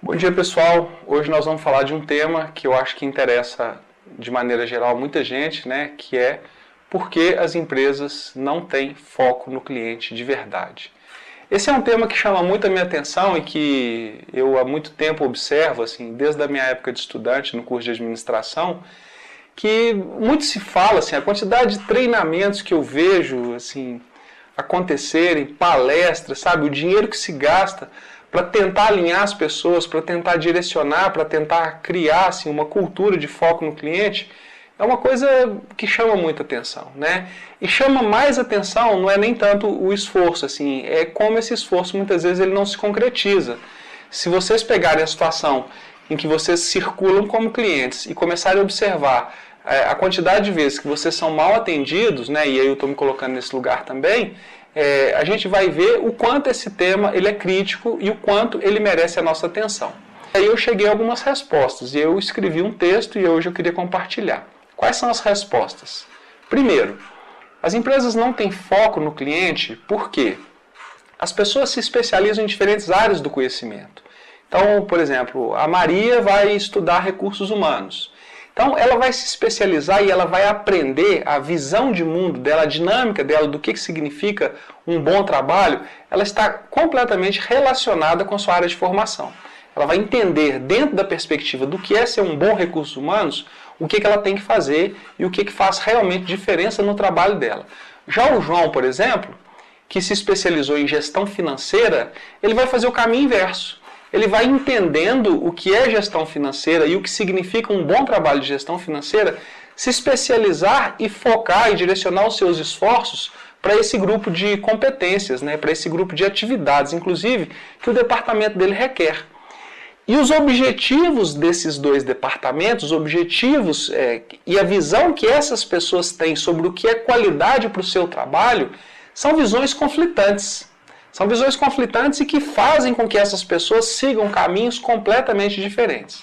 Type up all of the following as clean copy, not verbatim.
Bom dia, pessoal. Hoje nós vamos falar de um tema que eu acho que interessa de maneira geral muita gente, né? Que é por que as empresas não têm foco no cliente de verdade. Esse é um tema que chama muito a minha atenção e que eu há muito tempo observo, assim, desde a minha época de estudante no curso de administração, que muito se fala, assim, a quantidade de treinamentos que eu vejo, assim, acontecerem, palestras, sabe, o dinheiro que se gasta para tentar alinhar as pessoas, para tentar direcionar, para tentar criar assim, uma cultura de foco no cliente, é uma coisa que chama muita atenção, né? E chama mais atenção não é nem tanto o esforço, assim, é como esse esforço muitas vezes ele não se concretiza. Se vocês pegarem a situação em que vocês circulam como clientes e começarem a observar a quantidade de vezes que vocês são mal atendidos, né, e aí eu estou me colocando nesse lugar também, a gente vai ver o quanto esse tema ele é crítico e o quanto ele merece a nossa atenção. Aí eu cheguei a algumas respostas e eu escrevi um texto e hoje eu queria compartilhar. Quais são as respostas? Primeiro, as empresas não têm foco no cliente porque as pessoas se especializam em diferentes áreas do conhecimento. Então, por exemplo, a Maria vai estudar recursos humanos. Então, ela vai se especializar e ela vai aprender a visão de mundo dela, a dinâmica dela, do que significa um bom trabalho, ela está completamente relacionada com a sua área de formação. Ela vai entender, dentro da perspectiva do que é ser um bom recursos humanos, o que ela tem que fazer e o que faz realmente diferença no trabalho dela. Já o João, por exemplo, que se especializou em gestão financeira, ele vai fazer o caminho inverso. Ele vai entendendo o que é gestão financeira e o que significa um bom trabalho de gestão financeira, se especializar e focar e direcionar os seus esforços para esse grupo de competências, né, para esse grupo de atividades, inclusive, que o departamento dele requer. E os objetivos desses dois departamentos, os objetivos e a visão que essas pessoas têm sobre o que é qualidade para o seu trabalho, são visões conflitantes. São visões conflitantes e que fazem com que essas pessoas sigam caminhos completamente diferentes.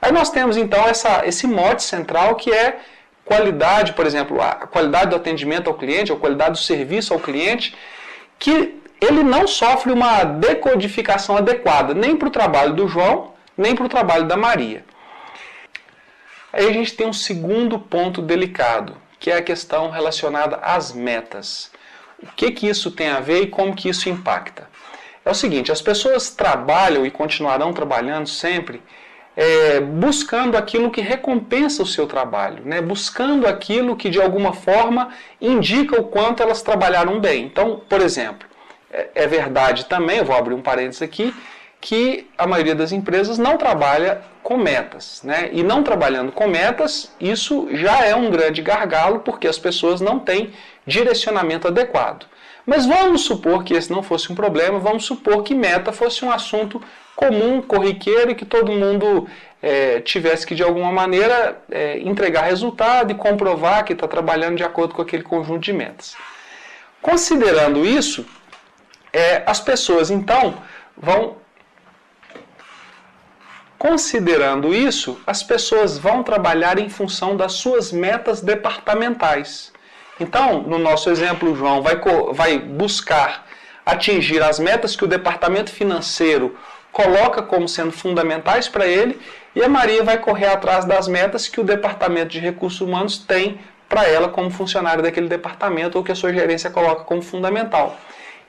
Aí nós temos então esse mote central que é qualidade, por exemplo, a qualidade do atendimento ao cliente, a qualidade do serviço ao cliente, que ele não sofre uma decodificação adequada, nem para o trabalho do João, nem para o trabalho da Maria. Aí a gente tem um segundo ponto delicado, que é a questão relacionada às metas. O que isso tem a ver e como que isso impacta? É o seguinte, as pessoas trabalham e continuarão trabalhando sempre buscando aquilo que recompensa o seu trabalho, né? Buscando aquilo que de alguma forma indica o quanto elas trabalharam bem. Então, por exemplo, é verdade também, eu vou abrir um parênteses aqui, que a maioria das empresas não trabalha com metas, né? E não trabalhando com metas, isso já é um grande gargalo, porque as pessoas não têm direcionamento adequado. Mas vamos supor que esse não fosse um problema, vamos supor que meta fosse um assunto comum, corriqueiro, e que todo mundo tivesse que, de alguma maneira, entregar resultado e comprovar que está trabalhando de acordo com aquele conjunto de metas. Considerando isso, as pessoas, então, Considerando isso, as pessoas vão trabalhar em função das suas metas departamentais. Então, no nosso exemplo, o João vai buscar atingir as metas que o departamento financeiro coloca como sendo fundamentais para ele, e a Maria vai correr atrás das metas que o departamento de recursos humanos tem para ela como funcionária daquele departamento ou que a sua gerência coloca como fundamental.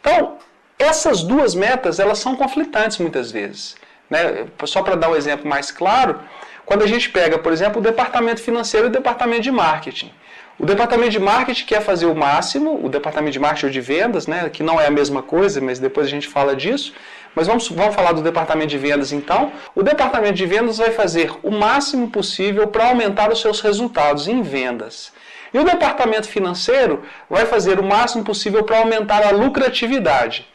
Então, essas duas metas, elas são conflitantes muitas vezes. Né? Só para dar um exemplo mais claro, quando a gente pega, por exemplo, o departamento financeiro e o departamento de marketing. O departamento de marketing quer fazer o máximo, o departamento de marketing ou de vendas, né, que não é a mesma coisa, mas depois a gente fala disso. Mas vamos falar do departamento de vendas então. O departamento de vendas vai fazer o máximo possível para aumentar os seus resultados em vendas. E o departamento financeiro vai fazer o máximo possível para aumentar a lucratividade.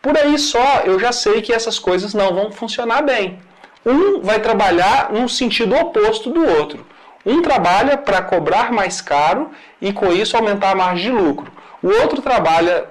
Por aí só, eu já sei que essas coisas não vão funcionar bem. Um vai trabalhar num sentido oposto do outro. Um trabalha para cobrar mais caro e com isso aumentar a margem de lucro. O outro trabalha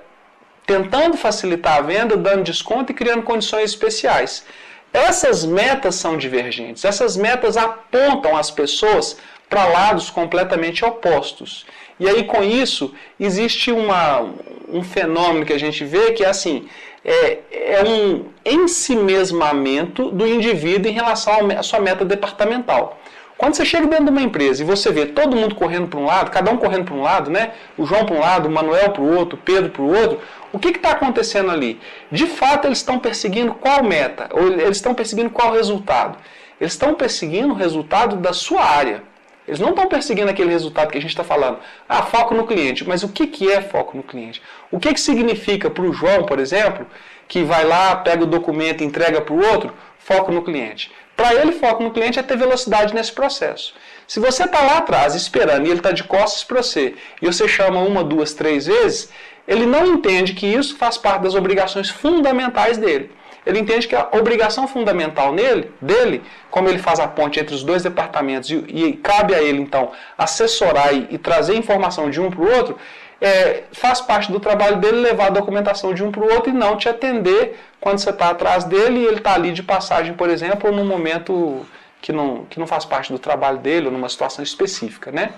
tentando facilitar a venda, dando desconto e criando condições especiais. Essas metas são divergentes. Essas metas apontam as pessoas para lados completamente opostos. E aí com isso existe um fenômeno que a gente vê que é assim, é um ensimesmamento do indivíduo em relação à sua meta departamental. Quando você chega dentro de uma empresa e você vê todo mundo correndo para um lado, cada um correndo para um lado, né? O João para um lado, o Manuel para o outro, o Pedro para o outro, o que está acontecendo ali? De fato, eles estão perseguindo qual meta? Ou eles estão perseguindo qual resultado? Eles estão perseguindo o resultado da sua área. Eles não estão perseguindo aquele resultado que a gente está falando. Ah, foco no cliente. Mas o que é foco no cliente? O que significa para o João, por exemplo, que vai lá, pega o documento e entrega para o outro, foco no cliente? Para ele, foco no cliente é ter velocidade nesse processo. Se você está lá atrás esperando e ele está de costas para você, e você chama 1, 2, 3 vezes, ele não entende que isso faz parte das obrigações fundamentais dele. Ele entende que a obrigação fundamental dele, como ele faz a ponte entre os dois departamentos e cabe a ele, então, assessorar e trazer informação de um para o outro, faz parte do trabalho dele levar a documentação de um para o outro e não te atender quando você está atrás dele e ele está ali de passagem, por exemplo, ou num momento que não faz parte do trabalho dele ou numa situação específica, né?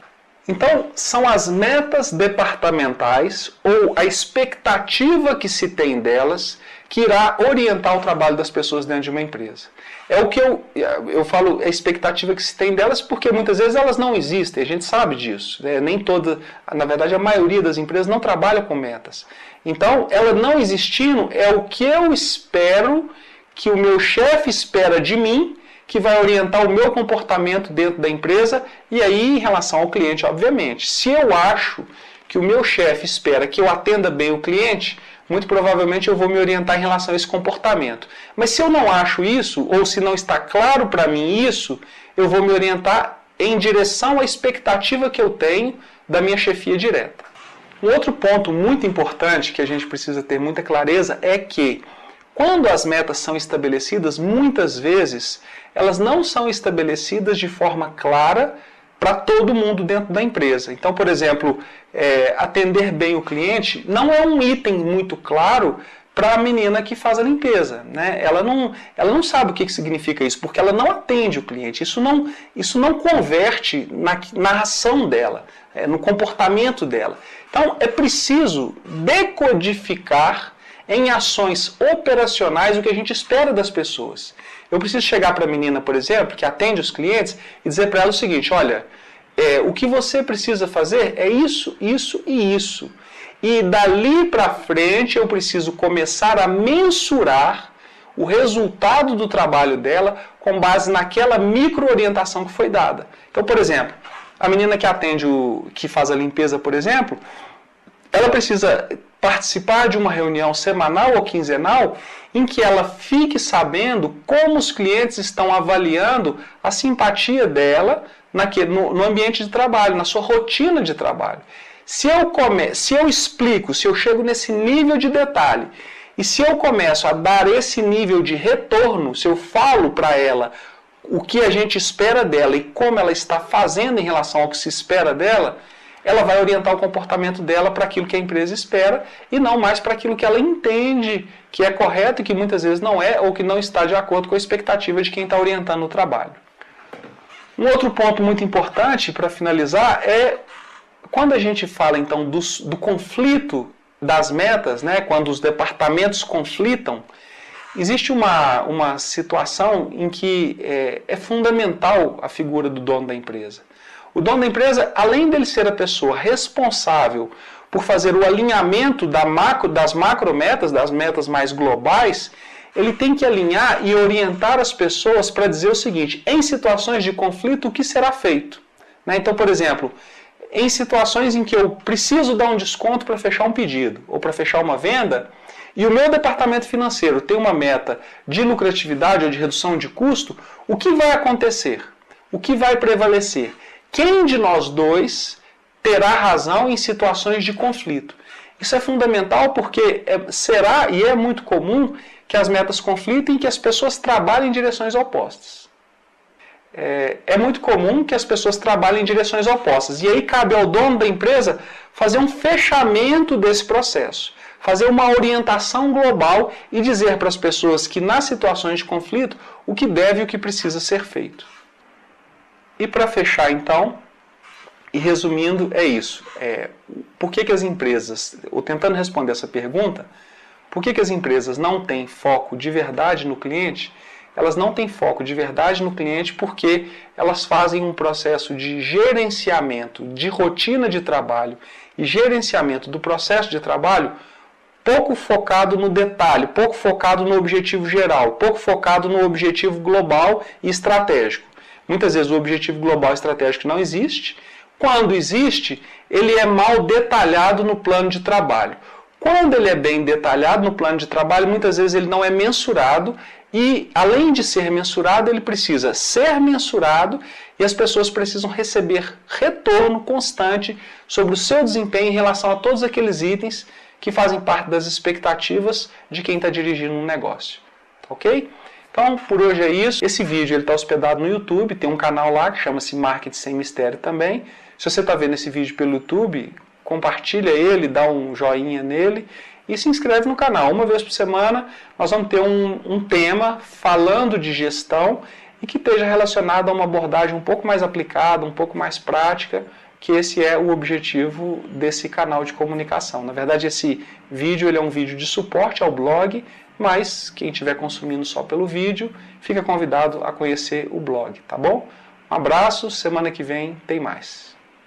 Então, são as metas departamentais ou a expectativa que se tem delas que irá orientar o trabalho das pessoas dentro de uma empresa. É o que eu falo, a expectativa que se tem delas, porque muitas vezes elas não existem, a gente sabe disso. Né? Nem toda, na verdade, a maioria das empresas não trabalha com metas. Então, ela não existindo é o que eu espero, que o meu chefe espera de mim, que vai orientar o meu comportamento dentro da empresa e aí em relação ao cliente, obviamente. Se eu acho que o meu chefe espera que eu atenda bem o cliente, muito provavelmente eu vou me orientar em relação a esse comportamento. Mas se eu não acho isso, ou se não está claro para mim isso, eu vou me orientar em direção à expectativa que eu tenho da minha chefia direta. Um outro ponto muito importante que a gente precisa ter muita clareza é que quando as metas são estabelecidas, muitas vezes elas não são estabelecidas de forma clara para todo mundo dentro da empresa. Então, por exemplo, atender bem o cliente não é um item muito claro para a menina que faz a limpeza. Né? Ela não sabe o que significa isso, porque ela não atende o cliente. Isso não converte na ação dela, no comportamento dela. Então, é preciso decodificar em ações operacionais o que a gente espera das pessoas. Eu preciso chegar para a menina, por exemplo, que atende os clientes e dizer para ela o seguinte, olha, o que você precisa fazer é isso, isso e isso. E dali para frente eu preciso começar a mensurar o resultado do trabalho dela com base naquela micro-orientação que foi dada. Então, por exemplo, a menina que atende, que faz a limpeza, por exemplo, ela precisa participar de uma reunião semanal ou quinzenal em que ela fique sabendo como os clientes estão avaliando a simpatia dela no ambiente de trabalho, na sua rotina de trabalho. Se eu explico, se eu chego nesse nível de detalhe e se eu começo a dar esse nível de retorno, se eu falo para ela o que a gente espera dela e como ela está fazendo em relação ao que se espera dela, ela vai orientar o comportamento dela para aquilo que a empresa espera e não mais para aquilo que ela entende que é correto e que muitas vezes não é ou que não está de acordo com a expectativa de quem está orientando o trabalho. Um outro ponto muito importante para finalizar é quando a gente fala então do conflito das metas, né, quando os departamentos conflitam, existe uma situação em que é fundamental a figura do dono da empresa. O dono da empresa, além dele ser a pessoa responsável por fazer o alinhamento das macrometas, das metas mais globais, ele tem que alinhar e orientar as pessoas para dizer o seguinte, em situações de conflito, o que será feito? Né? Então, por exemplo, em situações em que eu preciso dar um desconto para fechar um pedido ou para fechar uma venda, e o meu departamento financeiro tem uma meta de lucratividade ou de redução de custo, o que vai acontecer? O que vai prevalecer? Quem de nós dois terá razão em situações de conflito? Isso é fundamental porque será e é muito comum que as metas conflitem e que as pessoas trabalhem em direções opostas. É muito comum que as pessoas trabalhem em direções opostas. E aí cabe ao dono da empresa fazer um fechamento desse processo. Fazer uma orientação global e dizer para as pessoas que nas situações de conflito o que deve e o que precisa ser feito. E para fechar então, e resumindo, é isso. Por que as empresas, ou tentando responder essa pergunta, Por que as empresas não têm foco de verdade no cliente? Elas não têm foco de verdade no cliente porque elas fazem um processo de gerenciamento de rotina de trabalho e gerenciamento do processo de trabalho pouco focado no detalhe, pouco focado no objetivo geral, pouco focado no objetivo global e estratégico. Muitas vezes o objetivo global e estratégico não existe. Quando existe, ele é mal detalhado no plano de trabalho. Quando ele é bem detalhado no plano de trabalho, muitas vezes ele não é mensurado e, além de ser mensurado, ele precisa ser mensurado e as pessoas precisam receber retorno constante sobre o seu desempenho em relação a todos aqueles itens que fazem parte das expectativas de quem está dirigindo um negócio. Ok? Então, por hoje é isso. Esse vídeo está hospedado no YouTube, tem um canal lá que chama-se Marketing Sem Mistério também. Se você está vendo esse vídeo pelo YouTube, compartilha ele, dá um joinha nele e se inscreve no canal. Uma vez por semana nós vamos ter um tema falando de gestão e que esteja relacionado a uma abordagem um pouco mais aplicada, um pouco mais prática, que esse é o objetivo desse canal de comunicação. Na verdade, esse vídeo ele é um vídeo de suporte ao blog, mas quem estiver consumindo só pelo vídeo, fica convidado a conhecer o blog, tá bom? Um abraço, semana que vem tem mais.